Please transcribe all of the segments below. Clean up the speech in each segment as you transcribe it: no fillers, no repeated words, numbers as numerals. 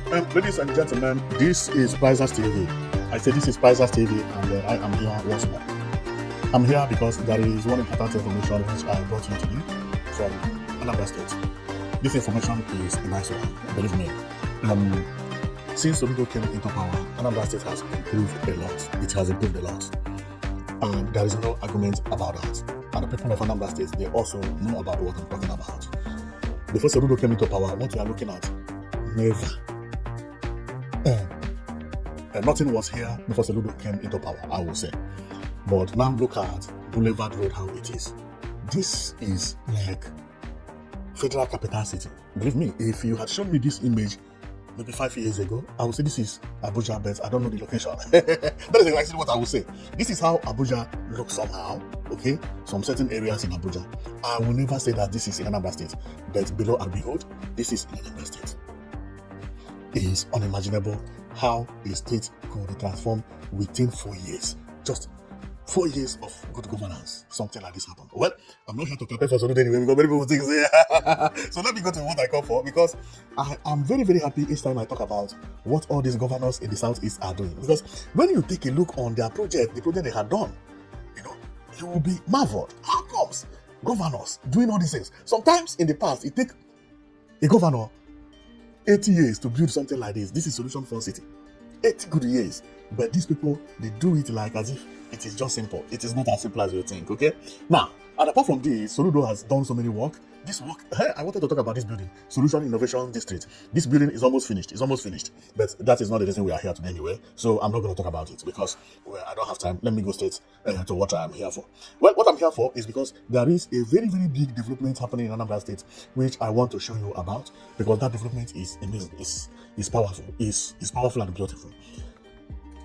Ladies and gentlemen, this is Prizers TV. I say this is Prizers TV, and I am here once more. I'm here because there is one important information which I brought you today from Anambra State. This information is a nice one, believe me. Since Soludo came into power, Anambra State has improved a lot. It has improved a lot. And there is no argument about that. And the people of Anambra State, they also know about what I'm talking about. Before Soludo came into power, what we are looking at, never. Nothing was here before Soludo came into power, I will say. But now look at Boulevard Road, how it is. This is like Federal Capital City. Believe me, if you had shown me this image maybe 5 years ago, I would say this is Abuja, but I don't know the location. That is exactly what I would say. This is how Abuja looks somehow, okay? Some certain areas in Abuja. I will never say that this is in Anambra State, but below and behold, this is in Anambra State. It is unimaginable how a state could transform within 4 years. Just 4 years of good governance, something like this happened. Well, I'm not here to prepare for Soludo anyway because many people think, so let me go to what I come for, because I am very, very happy each time I talk about what all these governors in the Southeast are doing. Because when you take a look on their project, the project they had done, you will be marveled. How comes governors doing all these things? Sometimes in the past, it takes a governor 80 years to build something like this. This is Solution for City. 80 good years. But these people, they do it like as if it is just simple. It is not as simple as you think, okay? Now, and apart from this, Soludo has done so many work. This work, I wanted to talk about this building, Solution Innovation District. This building is almost finished. It's almost finished. But that is not the reason we are here today anyway. So I'm not going to talk about it because I don't have time. Let me go straight to what I'm here for. Well, what I'm here for is because there is a very, very big development happening in Anambra State, which I want to show you about, because that development is amazing. It's powerful. It's powerful and beautiful.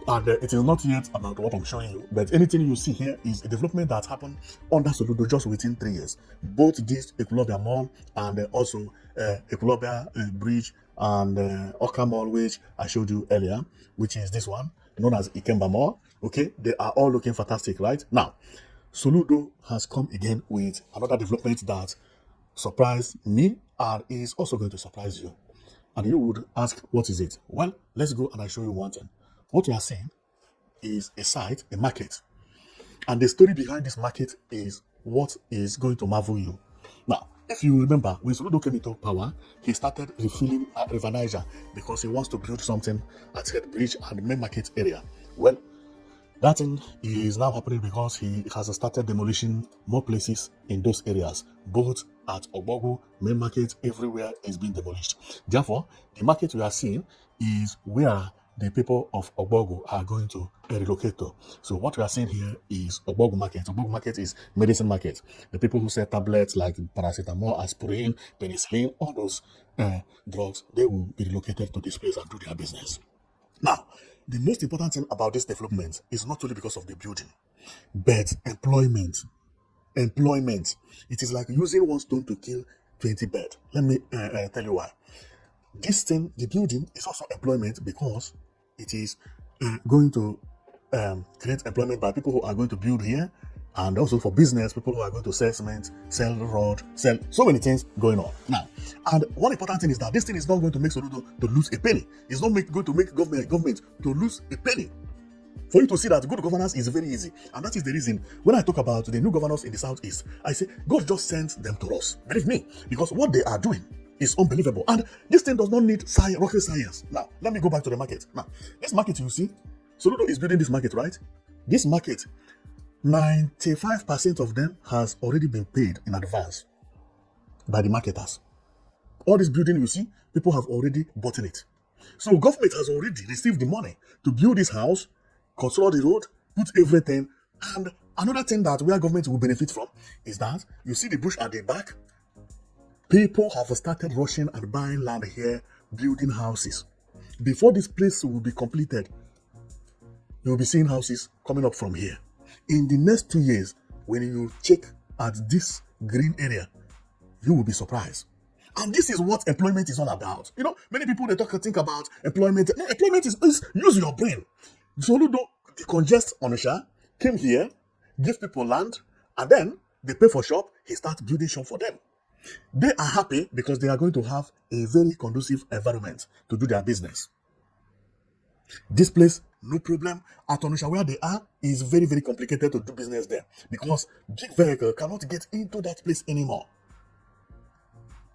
And it is not yet about what I'm showing you, but anything you see here is a development that happened under Soludo just within 3 years. Both this Ekulobia Mall and also Ekulobia Bridge and Oka Mall, which I showed you earlier, which is this one, known as Ikemba Mall. Okay, they are all looking fantastic, right? Now, Soludo has come again with another development that surprised me and is also going to surprise you. And you would ask, what is it? Well, let's go and I show you one thing. What you are seeing is a site, a market. And the story behind this market is what is going to marvel you. Now, if you remember, when Soludo came into power, he started refilling River Niger because he wants to build something at Head Bridge and the main market area. Well, that thing is now happening because he has started demolishing more places in those areas. Both at Ogbogu, main market, everywhere is being demolished. Therefore, the market we are seeing is where the people of Ogbogu are going to relocate to. So what we are seeing here is Ogbogu market. Ogbogu market is medicine market. The people who sell tablets like paracetamol, aspirin, penicillin, all those drugs, they will be relocated to this place and do their business. Now, the most important thing about this development is not only because of the building, but employment. Employment. It is like using one stone to kill 20 birds. Let me tell you why. This thing, the building, is also employment because it is going to create employment by people who are going to build here, and also for business, people who are going to sell cement, sell road, sell so many things going on. Now, and one important thing is that this thing is not going to make Soludo to lose a penny. It's not going to make government to lose a penny. For you to see that good governance is very easy. And that is the reason when I talk about the new governors in the Southeast, I say God just sent them to us. Believe me, because what they are doing is unbelievable. And this thing does not need rocket science. Now, let me go back to the market. Now, this market you see, Soludo is building this market, right? This market, 95% of them has already been paid in advance by the marketers. All this building you see, people have already bought in it. So government has already received the money to build this house, construct the road, put everything. And another thing that where government will benefit from is that you see the bush at the back. People have started rushing and buying land here, building houses. Before this place will be completed, you'll be seeing houses coming up from here. In the next 2 years, when you check at this green area, you will be surprised. And this is what employment is all about. Many people, they think about employment. No, employment is use your brain. Soludo decongest Onitsha, came here, give people land, and then they pay for shop, he starts building shop for them. They are happy because they are going to have a very conducive environment to do their business. This place, no problem. At Onitsha, where they are, is very, very complicated to do business there because big vehicle cannot get into that place anymore.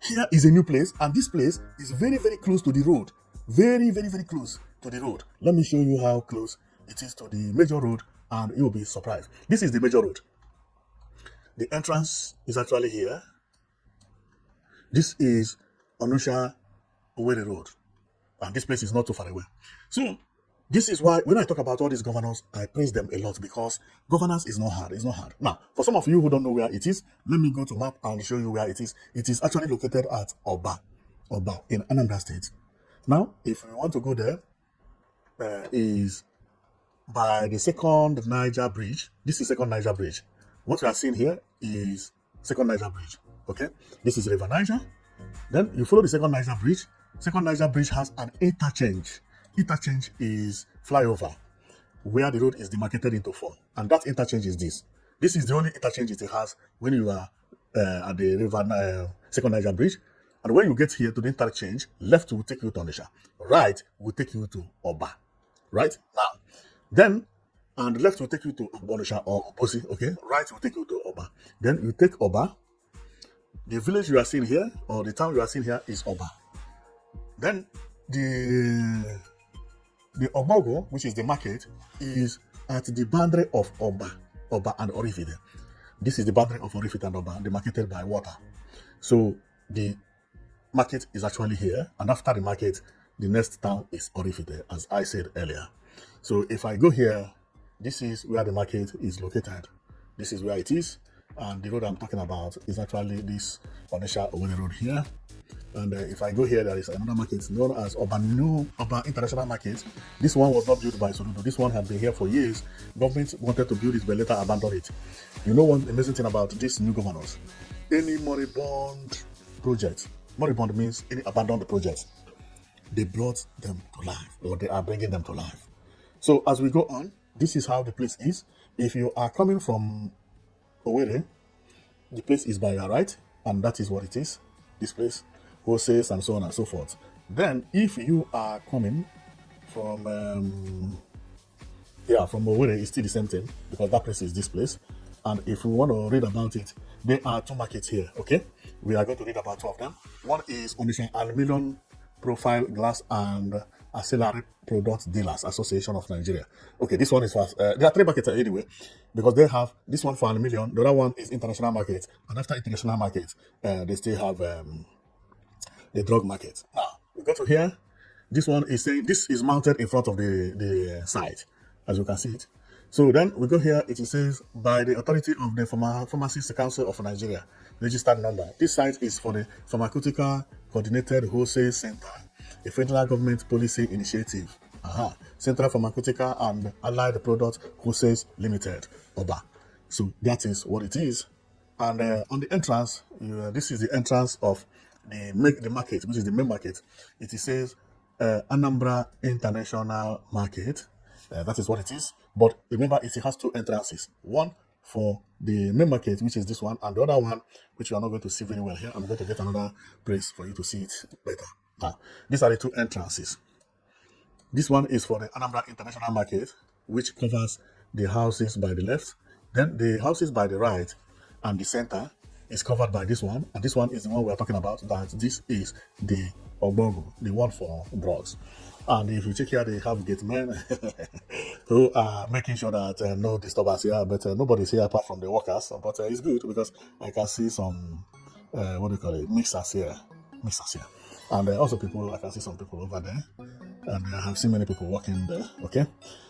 Here is a new place, and this place is very, very close to the road. Very, very, very close to the road. Let me show you how close it is to the major road, and you'll be surprised. This is the major road. The entrance is actually here. This is Onitsha Owerri Road, and this place is not too far away. So, this is why when I talk about all these governors, I praise them a lot because governance is not hard. It's not hard. Now, for some of you who don't know where it is, let me go to map and show you where it is. It is actually located at Oba in Anambra State. Now, if you want to go there, is by the second Niger Bridge. This is second Niger Bridge. What you are seeing here is second Niger Bridge. Okay, this is River Niger. Then you follow the second Niger Bridge. Second Niger Bridge has an interchange. Interchange is flyover where the road is demarcated into four, and that interchange is this. This is the only interchange it has when you are at the River Second Niger Bridge. And when you get here to the interchange, left will take you to Onitsha, right will take you to Oba. Right now, then and left will take you to Onitsha or Obosi. Okay, right will take you to Oba. Then you take Oba. The village you are seeing here, or the town you are seeing here, is Oba. Then the Ogbogo, which is the market, is at the boundary of Oba and Orifite. This is the boundary of Orifite and Oba, demarcated by water. So the market is actually here, and after the market, the next town is Orifite, as I said earlier. So if I go here, this is where the market is located. This is where it is, and the road I'm talking about is actually this Onitsha Owerri Road here. And if I go here, there is another market known as Oba International Market. This one was not built by Soludo. This one had been here for years. Government wanted to build it, but later abandoned it. You know one amazing thing about these new governors? Any moribund project, moribund means any abandoned project, they brought them to life, or they are bringing them to life. So as we go on, this is how the place is. If you are coming from Owerri, the place is by your right, and that is what it is, this place. Houses and so on and so forth. Then, if you are coming from Owerri, it's still the same thing because that place is this place. And if we want to read about it, there are two markets here. Okay, we are going to read about two of them. One is Onitsha Aluminium Profile Glass and Ancillary Product Dealers Association of Nigeria. Okay, this one is fast. There are three markets anyway, because they have this one for aluminium. The other one is international market, and after international market, they still have the drug market. Now we go to here. This one is saying this is mounted in front of the site, as you can see it. So then we go here. It says by the authority of the Pharmaceutical Council of Nigeria, registered number. This site is for the Pharmaceutical Coordinated Wholesale Center, a federal government policy initiative. Central Pharmaceutical and Allied Products Wholesale Limited, Oba. So that is what it is. And on the entrance, this is the entrance of the market, which is the main market. It says Anambra International Market. That is what it is. But remember, it has two entrances. One for the main market, which is this one, and the other one, which you are not going to see very well here. I'm going to get another place for you to see it better. Now, these are the two entrances. This one is for the Anambra International Market, which covers the houses by the left. Then the houses by the right and the center is covered by this one. And this one is the one we are talking about, that this is the Ogbogo, the one for drugs. And if you check here, they have gate men who are making sure that no disturbance here, but nobody's here apart from the workers. But it's good because I can see some, mixers here. And also people, I can see some people over there. And I have seen many people working there, okay?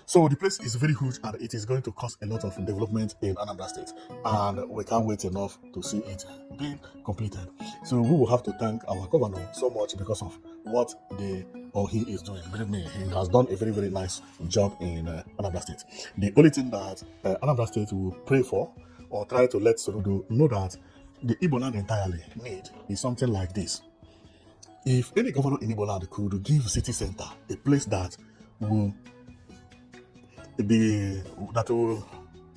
So the place is very huge and it is going to cause a lot of development in Anambra State. And we can't wait enough to see it being completed. So we will have to thank our governor so much because of what he is doing. Believe me, he has done a very, very nice job in Anambra State. The only thing that Anambra State will pray for or try to let Soludo know that the Igbo land entirely need is something like this. If any governor in Igbo land could give city center a place that will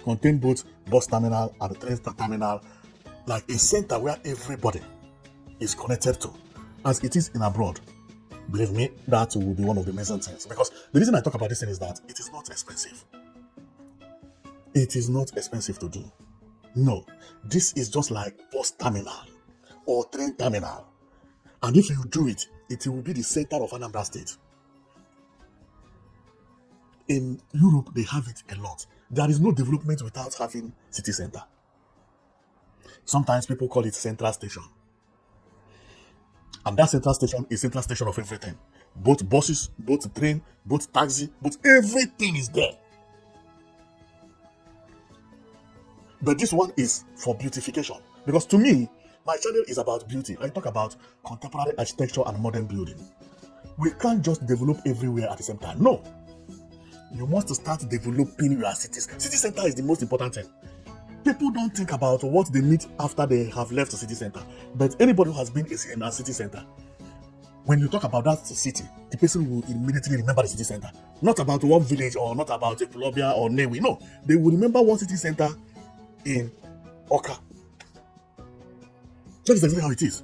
contain both bus terminal and train terminal, like a center where everybody is connected to, as it is in abroad. Believe me, that will be one of the amazing things. Because the reason I talk about this thing is that it is not expensive. It is not expensive to do. No, this is just like bus terminal or train terminal. And if you do it, it will be the center of Anambra State. In Europe, they have it a lot. There is no development without having city center. Sometimes people call it central station. And that central station is central station of everything. Both buses, both train, both taxi, both everything is there. But this one is for beautification. Because to me, my channel is about beauty. I talk about contemporary architecture and modern building. We can't just develop everywhere at the same time. No. You must start developing your cities. City center is the most important thing. People don't think about what they need after they have left the city center. But anybody who has been in a city center, when you talk about that city, the person will immediately remember the city center. Not about one village or not about Ekulobia or Newi. No, they will remember one city center in Oka. That is exactly how it is.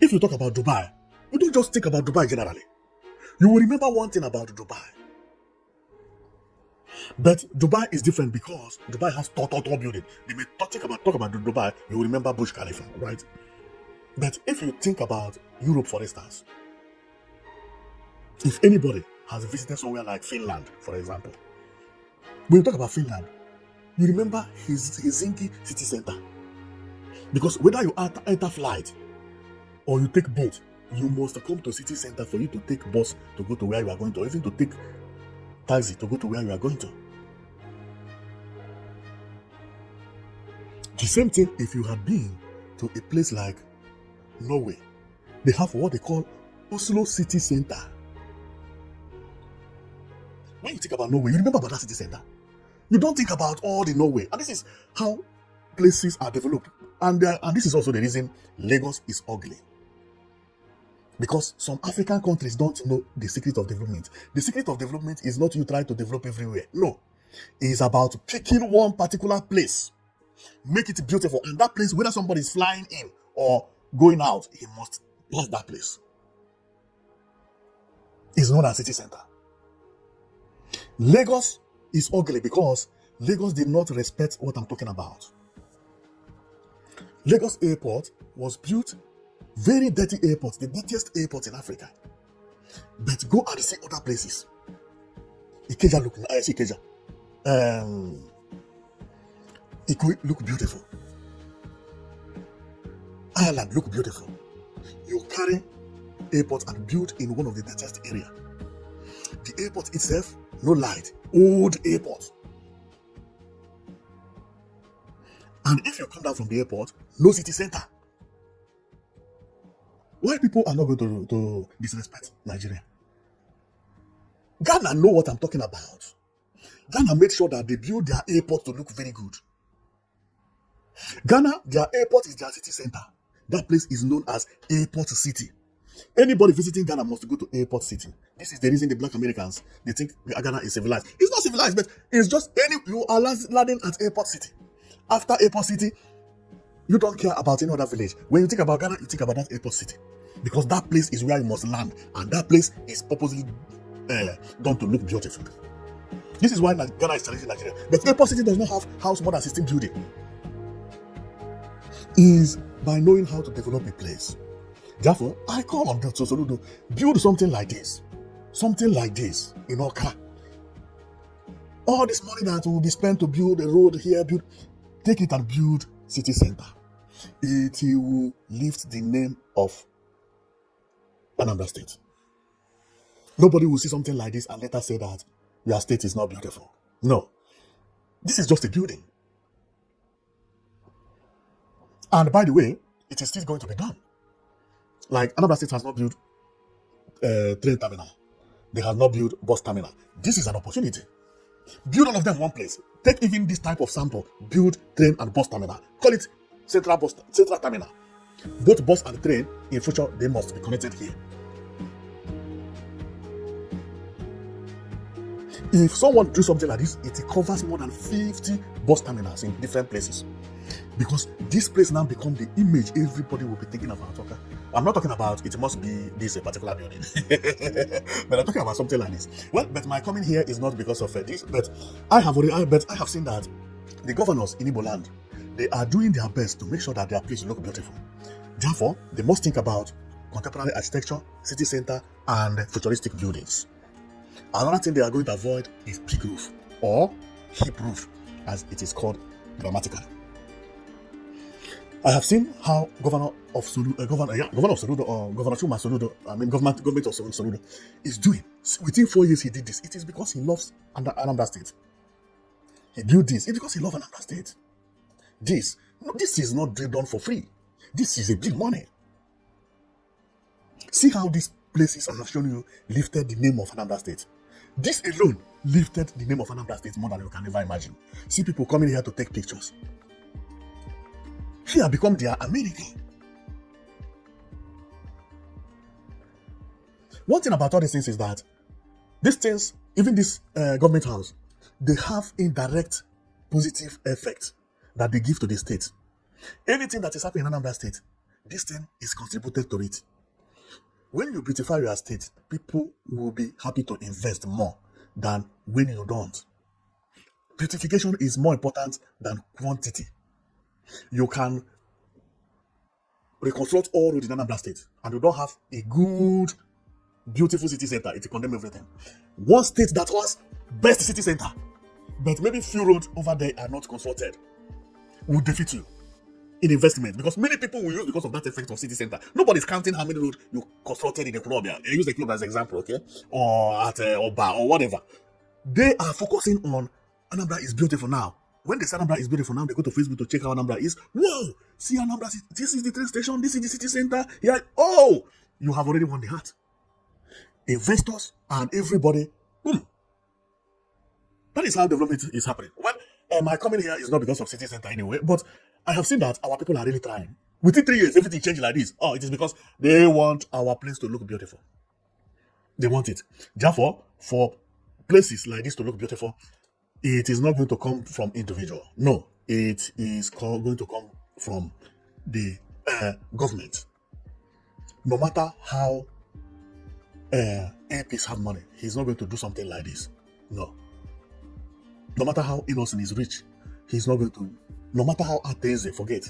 If you talk about Dubai, you don't just think about Dubai generally. You will remember one thing about Dubai. But Dubai is different because Dubai has tall building. They may talk about Dubai, you will remember Burj Khalifa, right? But if you think about Europe, for instance, if anybody has visited somewhere like Finland, for example, when you talk about Finland, you remember Helsinki city center. Because whether you enter flight or you take boat, you must come to city center for you to take bus to go to where you are going to, or even to take taxi to go to where you are going to. The same thing if you had been to a place like Norway. They have what they call Oslo City Center. When you think about Norway, you remember about that city center. You don't think about all the Norway. And this is how places are developed. And this is also the reason Lagos is ugly. Because some African countries don't know the secret of development. The secret of development is not you trying to develop everywhere. No. It is about picking one particular place, make it beautiful. And that place, whether somebody is flying in or going out, he must pass that place. It's known as city center. Lagos is ugly because Lagos did not respect what I'm talking about. Lagos Airport was built very dirty airport, the dirtiest airport in Africa. But go and see other places. Ikeja look beautiful. Ireland look beautiful. You carry airport and build in one of the dirtiest area. The airport itself, no light, old airport. And if you come down from the airport, no city center. Why people are not going to disrespect Nigeria? Ghana know what I'm talking about. Ghana made sure that they build their airport to look very good. Ghana, their airport is their city center. That place is known as Airport City. Anybody visiting Ghana must go to Airport City. This is the reason the black Americans, they think Ghana is civilized. It's not civilized, but it's just you are landing at Airport City. After Airport City, you don't care about any other village. When you think about Ghana, you think about that Airport City. Because that place is where you must land. And that place is purposely done to look beautiful. This is why Ghana is challenging Nigeria. But Airport City does not have house more than 16 building. Is by knowing how to develop a place. Therefore, I call on Dr. Soludo, build something like this. Something like this in Oka. All this money that will be spent to build a road here, take it and build city center. It will lift the name of Anambra State. Nobody will see something like this and later say that your state is not beautiful. No. This is just a building. And by the way, it is still going to be done. Like Anambra State has not built train terminal. They have not built bus terminal. This is an opportunity. Build all of them in one place. Take even this type of sample. Build train and bus terminal. Call it central terminal. Both bus and train, in future, they must be connected here. If someone do something like this, it covers more than 50 bus terminals in different places. Because this place now become the image everybody will be thinking about. Okay? I'm not talking about it must be this particular building, but I'm talking about something like this. Well, but my coming here is not because of this, but I have seen that the governors in Igbo land, they are doing their best to make sure that their place look beautiful. Therefore, they must think about contemporary architecture, city center, and futuristic buildings. Another thing they are going to avoid is pig roof or hip roof, as it is called grammatically. I have seen how Governor Chuma Soludo, government of Soludo is doing. Within 4 years, he did this. It is because he loves Anambra State. He built this. It's because he loves Anambra State. This is not done for free. This is a big money. See how these places I have shown you lifted the name of Anambra State. This alone lifted the name of Anambra State more than you can ever imagine. See people coming here to take pictures. Here become their America. One thing about all these things is that these things, even this government house, they have indirect positive effect that they give to the state. Anything that is happening in Anambra State, this thing is contributed to it. When you beautify your state, people will be happy to invest more than when you don't. Beautification is more important than quantity. You can reconstruct all roads in Anambra State and you don't have a good, beautiful city center. It will condemn everything. One state that was best city center, but maybe few roads over there are not constructed, will defeat you in investment, because many people will use because of that effect of city center. Nobody's counting how many roads you constructed in the club. I use the club as an example, okay? Or at Oba or whatever. They are focusing on Anambra is beautiful now. When they say Anambra is beautiful now, they go to Facebook to check how Anambra is. Whoa! See Anambra, this is the train station, this is the city center. Yeah. Oh! You have already won the heart. Investors and everybody, boom. That is how development is happening. Well, my coming here is not because of city center anyway, but I have seen that our people are really trying. Within 3 years, everything changed like this. Oh, it is because they want our place to look beautiful. They want it. Therefore, for places like this to look beautiful, it is not going to come from individual. No, it is going to come from the government. No matter how APs have money, he's not going to do something like this. No. No matter how innocent is rich, he's not going to. No matter how atheist, forget.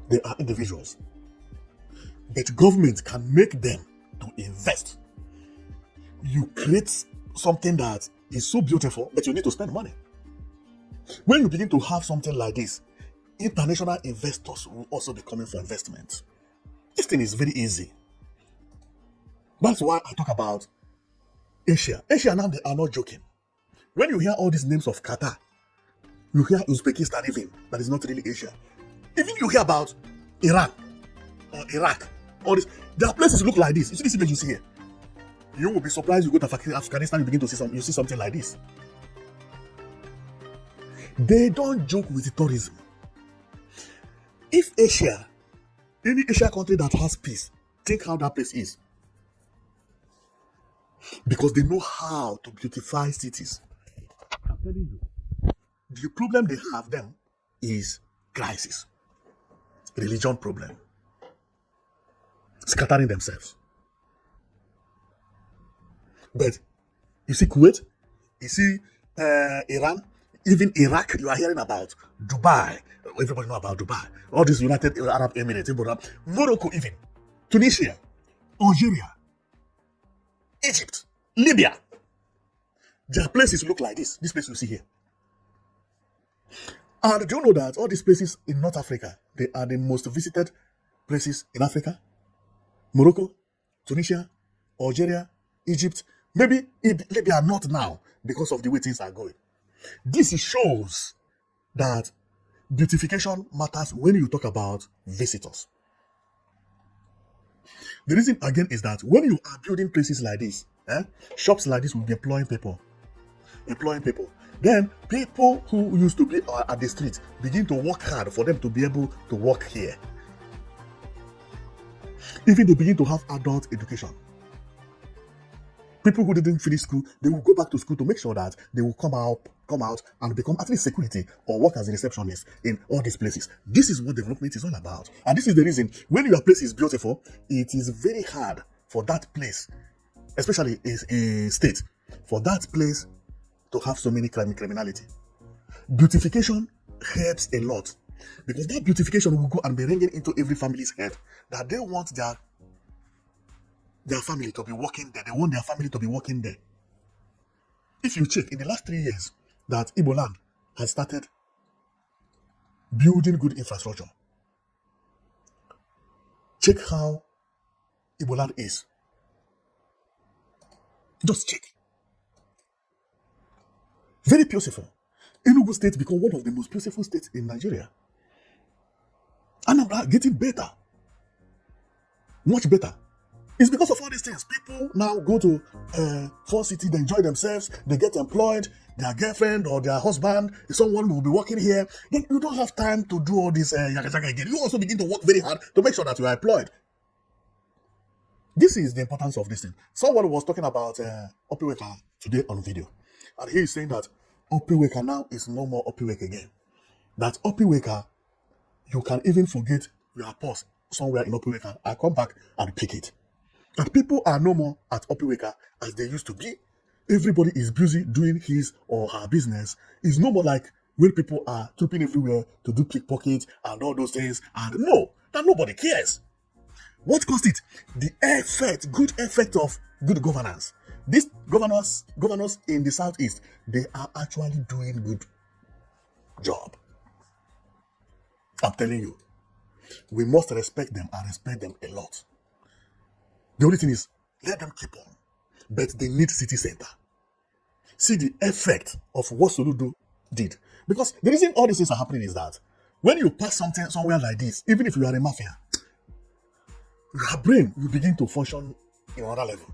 They are individuals. But government can make them to invest. You create something that is so beautiful, but you need to spend money. When you begin to have something like this, international investors will also be coming for investment. This thing is very easy. That's why I talk about Asia. Asia now, they are not joking. When you hear all these names of Qatar, you hear Uzbekistan even, that is not really Asia. Even you hear about Iran or Iraq, all this, there are places look like this. You see this image you see here? You will be surprised you go to Afghanistan, you begin to see something like this. They don't joke with tourism. If Asia, any Asia country that has peace, think how that place is. Because they know how to beautify cities. I'm telling you. The problem they have them is crisis. Religion problem. Scattering themselves. But you see Kuwait, you see Iran, even Iraq, you are hearing about Dubai. Everybody know about Dubai. All these United Arab Emirates, Morocco even, Tunisia, Algeria, Egypt, Libya. Their places look like this. This place you see here. And do you know that all these places in North Africa, they are the most visited places in Africa? Morocco, Tunisia, Algeria, Egypt, maybe Libya not now because of the way things are going. This shows that beautification matters when you talk about visitors. The reason again is that when you are building places like this, shops like this will be employing people. Then people who used to be at the street begin to work hard for them to be able to work here. Even they begin to have adult education. People who didn't finish school, they will go back to school to make sure that they will come out and become at least security or work as a receptionist in all these places. This is what development is all about. And this is the reason when your place is beautiful, it is very hard for that place, especially a state, for that place to have so many criminality. Beautification helps a lot, because that beautification will go and be ringing into every family's head that they want their family to be working there. They want their family to be working there. If you check in the last 3 years that Igbo land has started building good infrastructure, check how Igbo land is. Just check. Very beautiful. Enugu State become one of the most beautiful states in Nigeria. Anambra getting better. Much better. It's because of all these things. People now go to Fort City, they enjoy themselves, they get employed, their girlfriend or their husband, someone will be working here. Then you don't have time to do all this yaga again. You also begin to work very hard to make sure that you are employed. This is the importance of this thing. Someone was talking about Opiweka today on video. And he is saying that Opiweka now is no more Opiweka again. That Opiweka, you can even forget your purse somewhere in Opiweka and come back and pick it. And people are no more at Opiweka as they used to be. Everybody is busy doing his or her business. It's no more like when people are trooping everywhere to do pickpockets and all those things. And no, that nobody cares. What caused it? The effect, good effect of good governance. These governors in the southeast, they are actually doing good job. I'm telling you, we must respect them and respect them a lot. The only thing is, let them keep on. But they need city center. See the effect of what Soludo did. Because the reason all these things are happening is that when you pass something somewhere like this, even if you are a mafia, your brain will begin to function in another level.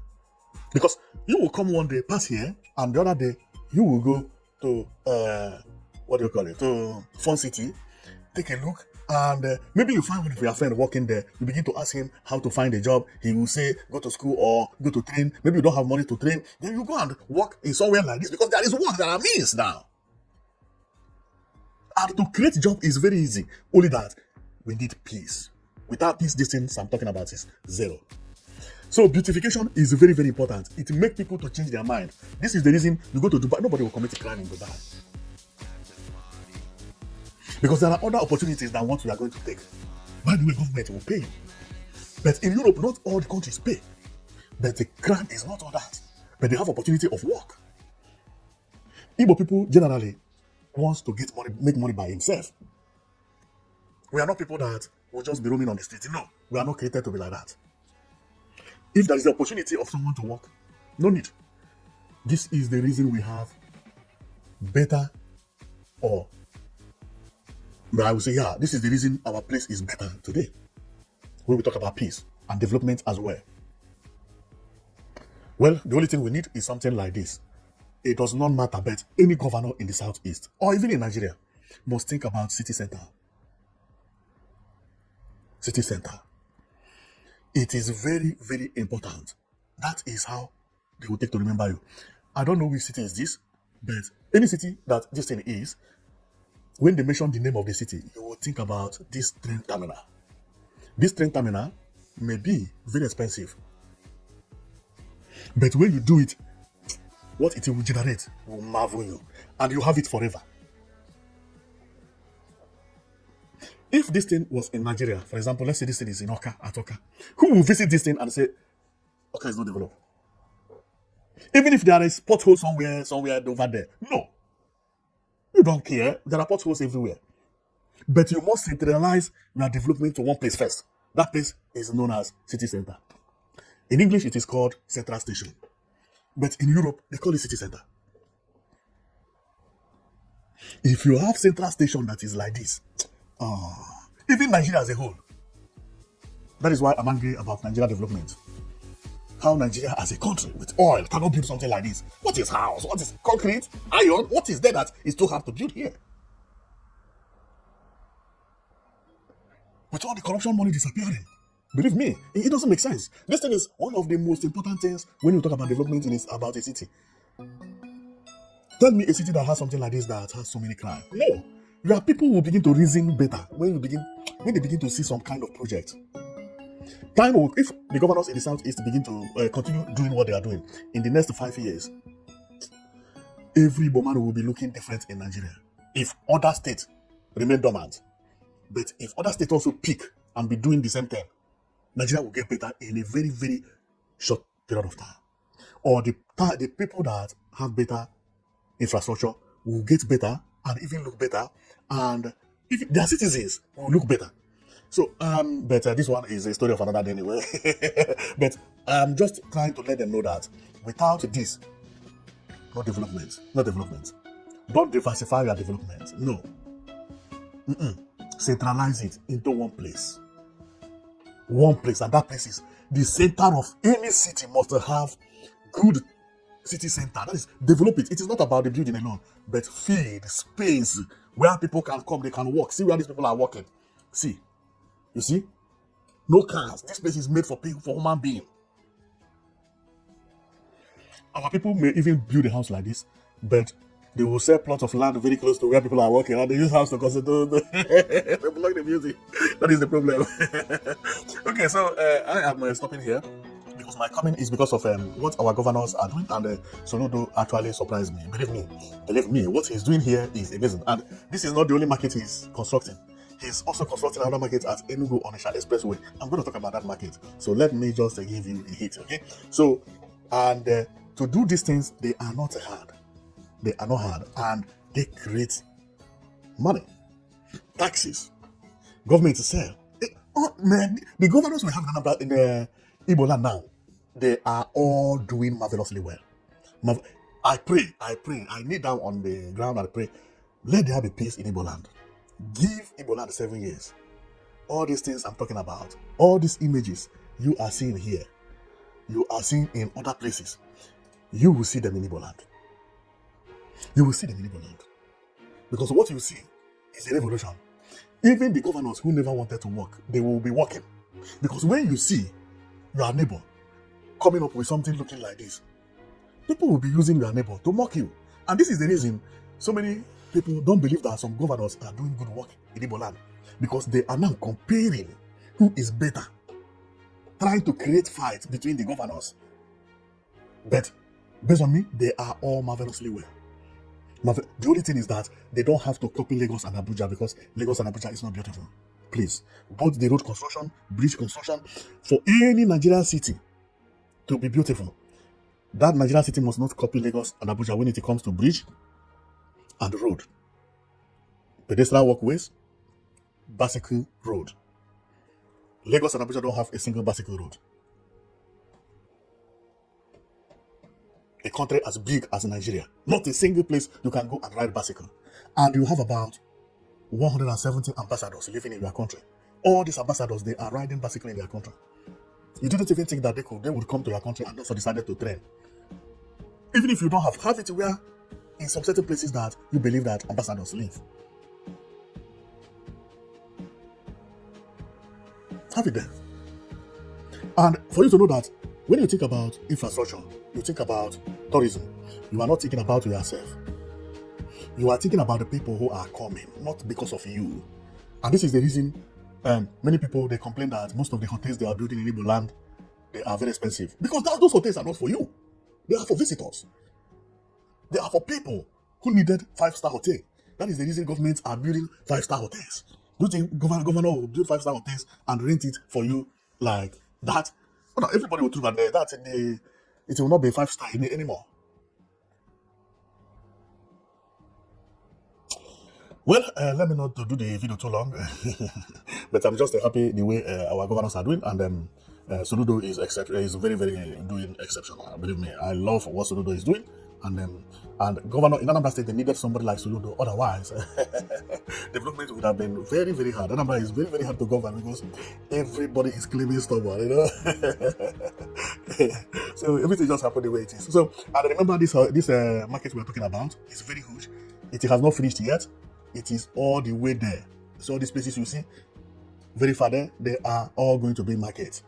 Because you will come one day, pass here, and the other day, you will go to, to Fun City, take a look, and maybe you find one of your friends working there. You begin to ask him how to find a job. He will say, go to school or go to train. Maybe you don't have money to train. Then you go and work in somewhere like this because there is work that are means now. And to create a job is very easy. Only that we need peace. Without peace, this thing I'm talking about is zero. So beautification is very, very important. It makes people to change their mind. This is the reason you go to Dubai. Nobody will commit a crime in Dubai. Because there are other opportunities than what we are going to take. By the way, government will pay you. But in Europe, not all the countries pay. But the crime is not all that. But they have opportunity of work. Igbo people generally wants to get money, make money by himself. We are not people that will just be roaming on the street. No, we are not created to be like that. If there is the opportunity of someone to work, no need. This is the reason we have better but I will say, yeah, this is the reason our place is better today. When we talk about peace and development as well. Well, the only thing we need is something like this. It does not matter, but any governor in the southeast or even in Nigeria must think about city center. City center. It is very, very important. That is how they will take to remember you. I don't know which city is this, but any city that this thing is, when they mention the name of the city, you will think about this train terminal. This train terminal may be very expensive. But when you do it, what it will generate will marvel you. And you have it forever. If this thing was in Nigeria, for example, let's say this thing is in Oka, at Oka, who will visit this thing and say, Oka is not developed? Even if there is pothole somewhere over there. No. You don't care. There are potholes everywhere. But you must centralize your development to one place first. That place is known as city center. In English, it is called central station. But in Europe, they call it city center. If you have central station that is like this, even Nigeria as a whole, that is why I'm angry about Nigeria development. How Nigeria as a country with oil cannot build something like this. What is house? What is concrete? Iron? What is there that is too hard to build here? With all the corruption money disappearing, Believe me, it doesn't make sense. This thing is one of the most important things when you talk about development in about a city. Tell me a city that has something like this that has so many crime. No. You have people who begin to reason better when they begin to see some kind of project. Time will, if the governors in the southeast begin to continue doing what they are doing in the next 5 years, every woman will be looking different in Nigeria. If other states remain dormant, but if other states also peak and be doing the same thing, Nigeria will get better in a very, very short period of time. Or the people that have better infrastructure will get better and even look better, and if their citizens will look better. So, but this one is a story of another day anyway. But I'm just trying to let them know that without this, no development. Don't diversify your development. No. Centralize it into one place. One place, and that place is the center of any city. Must have good city center. That is, develop it. It is not about the building alone, but feed space where people can come, they can walk. See where these people are walking. See, you see, no cars. This place is made for people, for human being. Our people may even build a house like this, but they will sell plots of land very close to where people are working, and they use house to concentrate. They block the music. That is the problem. Okay, so I am stopping here because my comment is because of what our governors are doing, and Soludo actually surprised me. Believe me, what he's doing here is amazing. And this is not the only market he's constructing. He's also constructing another market at Enugu Onitsha Expressway. I'm going to talk about that market. So let me just give you a hit, okay? So, and to do these things, they are not hard. They are not hard, and they create money, taxes, government to sell. Oh man, the governors we have in the Igbo land now, they are all doing marvelously well. I pray, I kneel down on the ground and pray, let there be peace in Igbo land. Give Igbo land 7 years. All these things I'm talking about, all these images you are seeing here, you are seeing in other places, you will see them in Igbo land. You will see them in Igbo land. Because what you see is a revolution. Even the governors who never wanted to work, they will be working. Because when you see your neighbor coming up with something looking like this, people will be using your neighbor to mock you. And this is the reason so many people don't believe that some governors are doing good work in Igbo land. Because they are now comparing who is better, trying to create fights between the governors. But based on me, they are all marvelously well. The only thing is that they don't have to copy Lagos and Abuja, because Lagos and Abuja is not beautiful. Please, both the road construction, bridge construction, for any Nigerian city to be beautiful, that Nigerian city must not copy Lagos and Abuja when it comes to bridge and road, pedestrian walkways, bicycle road. Lagos and Abuja don't have a single bicycle road. A country as big as Nigeria, not a single place you can go and ride bicycle. And you have about 170 ambassadors living in your country. All these ambassadors, they are riding bicycle in their country. You didn't even think that they would come to your country and also decided to train. Even if you don't have it where in some certain places that you believe that ambassadors live. Have it there. And for you to know that when you think about infrastructure, you think about tourism, you are not thinking about yourself. You are thinking about the people who are coming, not because of you. And this is the reason many people, they complain that most of the hotels they are building in Igbo land, they are very expensive. Because those hotels are not for you. They are for visitors. They are for people who needed 5-star hotel. That is the reason governments are building 5-star hotels. Do you think governor will build 5-star hotels and rent it for you like that? Well, everybody will do that. It will not be 5-star anymore. Well, let me not do the video too long, but I'm just happy the way our governors are doing, and Soludo is very, very doing exceptional. Believe me, I love what Soludo is doing, and governor in Anambra State, they needed somebody like Soludo. Otherwise, development would have been very, very hard. Anambra is very, very hard to govern because everybody is claiming stubborn, you know. So everything just happened the way it is. So, and remember this market we're talking about is very huge. It has not finished yet. It is all the way there. So all these places you see, very far there, they are all going to be markets.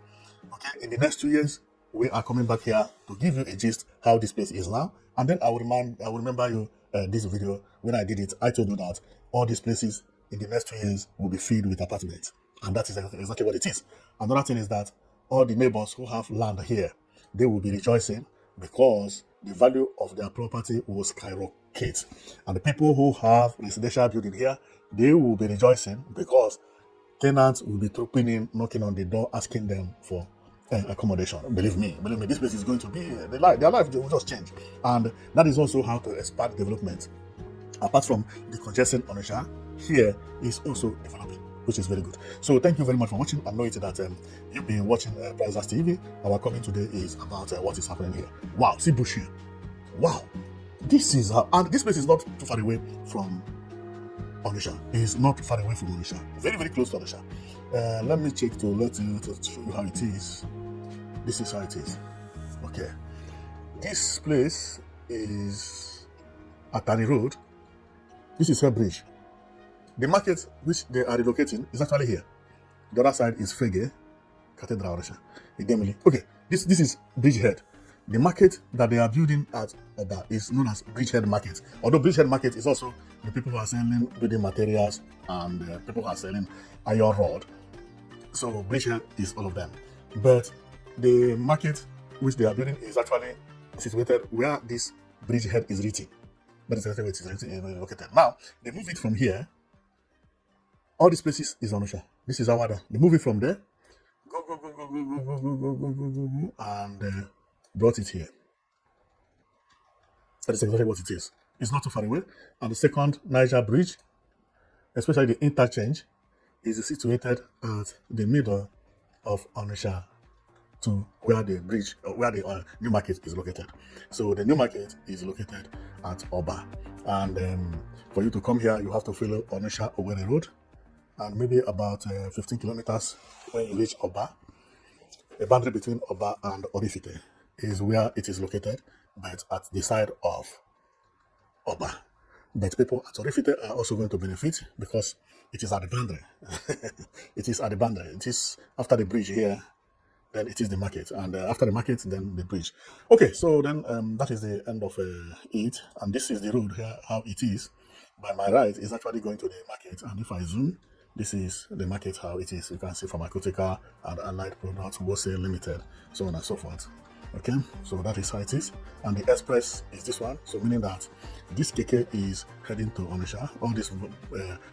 Okay, in the next 2 years, we are coming back here to give you a gist how this place is now. And then I will remember you this video when I did it. I told you that all these places in the next 2 years will be filled with apartments, and that is exactly what it is. Another thing is that all the neighbors who have land here, they will be rejoicing because the value of their property will skyrocket. And the people who have residential building here, they will be rejoicing because tenants will be trooping in, knocking on the door, asking them for accommodation. Believe me, this place is going to be their life will just change, and that is also how to expand development. Apart from the congestion on Onitsha, here is also developing, which is very good. So thank you very much for watching. I know it that you've been watching Prizers TV. Our comment today is about what is happening here. Wow, see bush here. Wow, this is and this place is not too far away from Onitsha. It's not far away from Onitsha. Very, very close to Onitsha. Let me check to show you how it is. This is how it is. Okay. This place is Atani Road. This is her bridge. The market which they are relocating is actually here. The other side is Fege, Cathedral Onitsha. Okay, this is Bridgehead. The market that they are building at Oba is known as Bridgehead Market. Although Bridgehead Market is also the people who are selling building materials and people who are selling iron rod. So Bridgehead is all of them. But the market which they are building is actually situated where this Bridgehead is written. That is exactly where it is located. Now, they move it from here. All these places is Onitsha. This is Awada. They move it from there. Go, and brought it here. That is exactly what it is. It's not too far away. And the second Niger Bridge, especially the interchange, is situated at the middle of Onitsha to where the bridge, where the new market is located. So the new market is located at Oba. And for you to come here, you have to follow Onitsha Owerri Road. And maybe about 15 kilometers when you reach Oba. The boundary between Oba and Orifite is where it is located, but at the side of Oba. But people at Orifite are also going to benefit because it is at the boundary. It is at the boundary. It is after the bridge here, then it is the market. And after the market, then the bridge. Okay, so then that is the end of it. And this is the road here, how it is. By my right is actually going to the market. And if I zoom, this is the market, how it is. You can see Pharmaceutical and Allied Products Wholesale Limited, so on and so forth. Okay, so that is how it is. And the express is this one, so meaning that this keke is heading to Onitsha. All these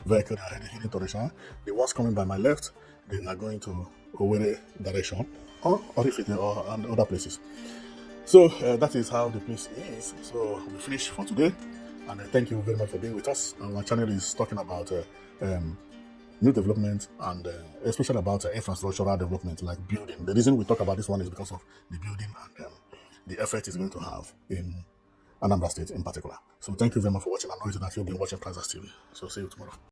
vehicles are heading to Onitsha. The ones coming by my left, they are going to Owerri direction or Orifite or and other places. So that is how the place is. So we finished for today, and thank you very much for being with us. Our channel is talking about new development and especially about infrastructural development like building. The reason we talk about this one is because of the building and the effect it's going to have in Anambra State in particular. So thank you very much for watching. I know that you've been watching Prizers TV. So see you tomorrow.